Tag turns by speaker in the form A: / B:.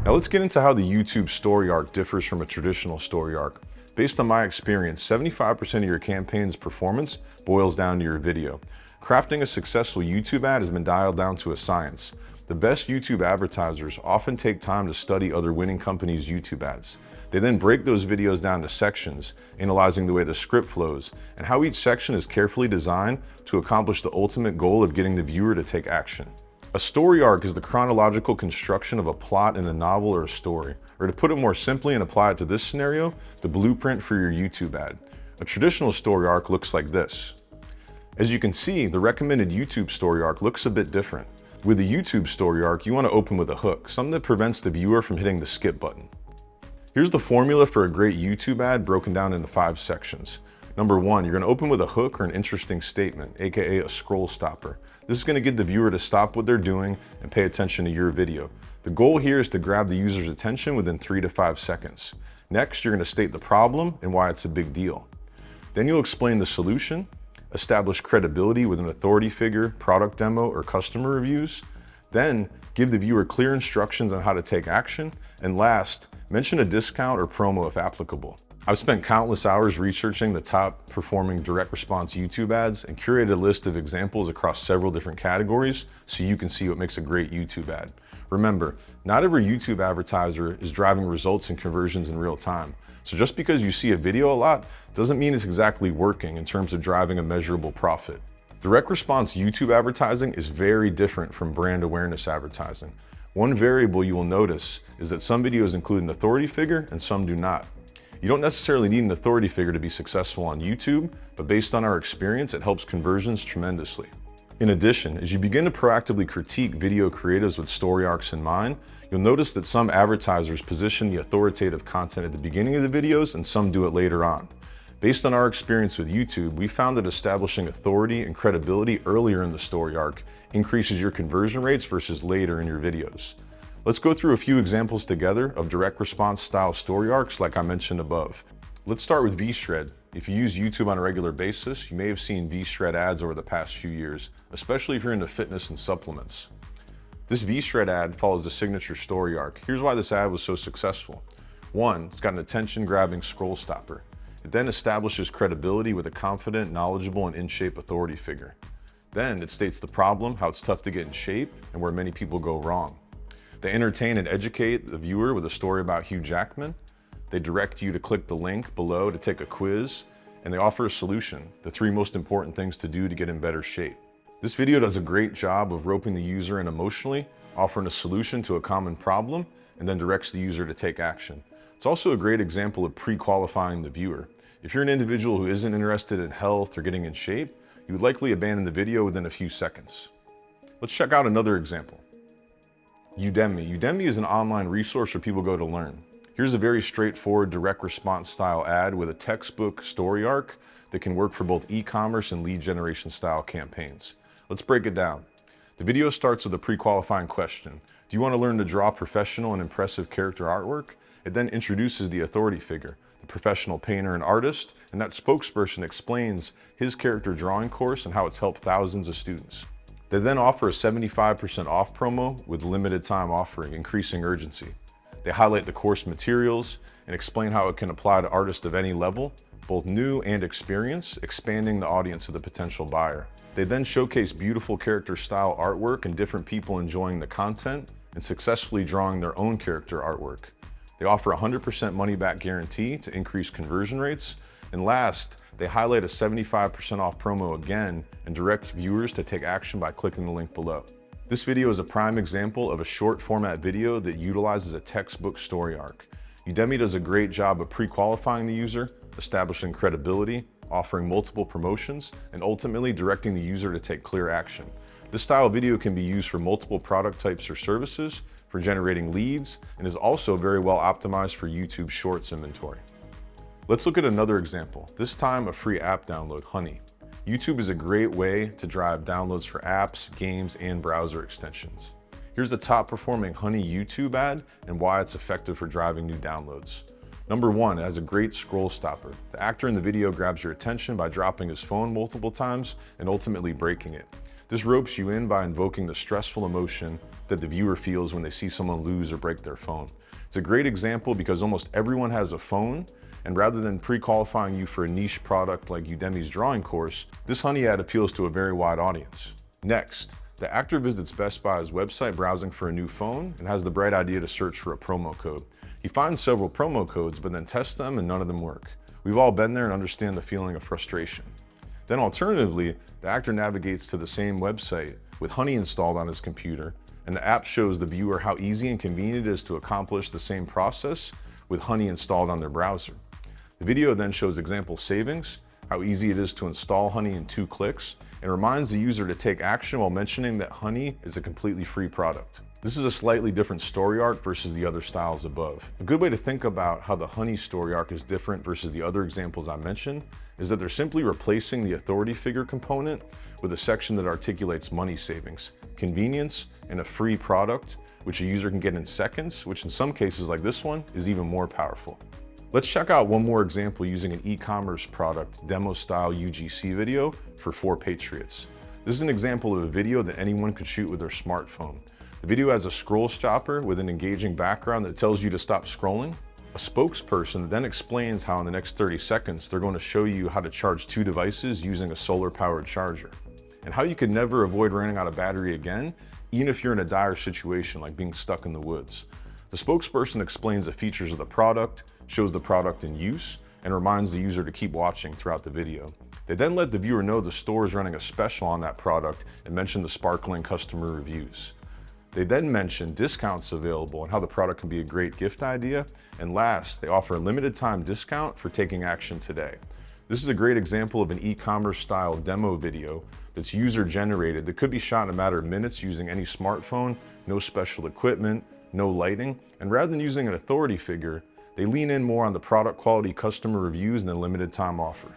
A: Now let's get into how the YouTube story arc differs from a traditional story arc. Based on my experience, 75% of your campaign's performance boils down to your video. Crafting a successful YouTube ad has been dialed down to a science. The best YouTube advertisers often take time to study other winning companies' YouTube ads. They then break those videos down to sections, analyzing the way the script flows and how each section is carefully designed to accomplish the ultimate goal of getting the viewer to take action. A story arc is the chronological construction of a plot in a novel or a story, or to put it more simply and apply it to this scenario, the blueprint for your YouTube ad. A traditional story arc looks like this. As you can see, the recommended YouTube story arc looks a bit different. With the YouTube story arc, you want to open with a hook, something that prevents the viewer from hitting the skip button. Here's the formula for a great YouTube ad broken down into 5 sections. Number 1, you're going to open with a hook or an interesting statement, aka a scroll stopper. This is going to get the viewer to stop what they're doing and pay attention to your video. The goal here is to grab the user's attention within 3 to 5 seconds. Next, you're going to state the problem and why it's a big deal. Then you'll explain the solution, establish credibility with an authority figure, product demo, or customer reviews. Then give the viewer clear instructions on how to take action. And last, mention a discount or promo if applicable. I've spent countless hours researching the top performing direct response YouTube ads and curated a list of examples across several different categories so you can see what makes a great YouTube ad. Remember, not every YouTube advertiser is driving results and conversions in real time. So just because you see a video a lot doesn't mean it's exactly working in terms of driving a measurable profit. Direct response YouTube advertising is very different from brand awareness advertising. One variable you will notice is that some videos include an authority figure and some do not. You don't necessarily need an authority figure to be successful on YouTube, but based on our experience, it helps conversions tremendously. In addition, as you begin to proactively critique video creatives with story arcs in mind, you'll notice that some advertisers position the authoritative content at the beginning of the videos and some do it later on. Based on our experience with YouTube, we found that establishing authority and credibility earlier in the story arc increases your conversion rates versus later in your videos. Let's go through a few examples together of direct response style story arcs like I mentioned above. Let's start with VShred. If you use YouTube on a regular basis, you may have seen VShred ads over the past few years, especially if you're into fitness and supplements. This VShred ad follows the signature story arc. Here's why this ad was so successful. 1, it's got an attention-grabbing scroll stopper. It then establishes credibility with a confident, knowledgeable, and in-shape authority figure. Then it states the problem, how it's tough to get in shape, and where many people go wrong. They entertain and educate the viewer with a story about Hugh Jackman. They direct you to click the link below to take a quiz, and they offer a solution, the 3 most important things to do to get in better shape. This video does a great job of roping the user in emotionally, offering a solution to a common problem, and then directs the user to take action. It's also a great example of pre-qualifying the viewer. If you're an individual who isn't interested in health or getting in shape, you would likely abandon the video within a few seconds. Let's check out another example. Udemy. Udemy is an online resource where people go to learn. Here's a very straightforward direct response style ad with a textbook story arc that can work for both e-commerce and lead generation style campaigns. Let's break it down. The video starts with a pre-qualifying question. Do you want to learn to draw professional and impressive character artwork? It then introduces the authority figure, the professional painter and artist, and that spokesperson explains his character drawing course and how it's helped thousands of students. They then offer a 75% off promo with limited time offering, increasing urgency. They highlight the course materials and explain how it can apply to artists of any level, both new and experienced, expanding the audience of the potential buyer. They then showcase beautiful character style artwork and different people enjoying the content and successfully drawing their own character artwork. They offer a 100% money back guarantee to increase conversion rates. And last, they highlight a 75% off promo again and direct viewers to take action by clicking the link below. This video is a prime example of a short format video that utilizes a textbook story arc. Udemy does a great job of pre-qualifying the user, establishing credibility, offering multiple promotions, and ultimately directing the user to take clear action. This style of video can be used for multiple product types or services, for generating leads, and is also very well optimized for YouTube Shorts inventory. Let's look at another example, this time a free app download, Honey. YouTube is a great way to drive downloads for apps, games, and browser extensions. Here's the top performing Honey YouTube ad and why it's effective for driving new downloads. Number 1, it has a great scroll stopper. The actor in the video grabs your attention by dropping his phone multiple times and ultimately breaking it. This ropes you in by invoking the stressful emotion that the viewer feels when they see someone lose or break their phone. It's a great example because almost everyone has a phone, and rather than pre-qualifying you for a niche product like Udemy's drawing course, this honey ad appeals to a very wide audience. Next, the actor visits Best Buy's website browsing for a new phone and has the bright idea to search for a promo code. He finds several promo codes, but then tests them and none of them work. We've all been there and understand the feeling of frustration. Then alternatively, the actor navigates to the same website with Honey installed on his computer, and the app shows the viewer how easy and convenient it is to accomplish the same process with Honey installed on their browser. The video then shows example savings, how easy it is to install Honey in 2 clicks, and reminds the user to take action while mentioning that Honey is a completely free product. This is a slightly different story arc versus the other styles above. A good way to think about how the Honey story arc is different versus the other examples I mentioned is that they're simply replacing the authority figure component with a section that articulates money savings, convenience, and a free product, which a user can get in seconds, which in some cases like this one is even more powerful. Let's check out one more example using an e-commerce product demo style UGC video for 4 Patriots. This is an example of a video that anyone could shoot with their smartphone. The video has a scroll stopper with an engaging background that tells you to stop scrolling. A spokesperson then explains how in the next 30 seconds they're going to show you how to charge 2 devices using a solar-powered charger, and how you can never avoid running out of battery again, even if you're in a dire situation like being stuck in the woods. The spokesperson explains the features of the product, shows the product in use, and reminds the user to keep watching throughout the video. They then let the viewer know the store is running a special on that product and mention the sparkling customer reviews. They then mention discounts available and how the product can be a great gift idea. And last, they offer a limited time discount for taking action today. This is a great example of an e-commerce style demo video that's user generated that could be shot in a matter of minutes using any smartphone, no special equipment, no lighting, and rather than using an authority figure, they lean in more on the product quality customer reviews and the limited time offer.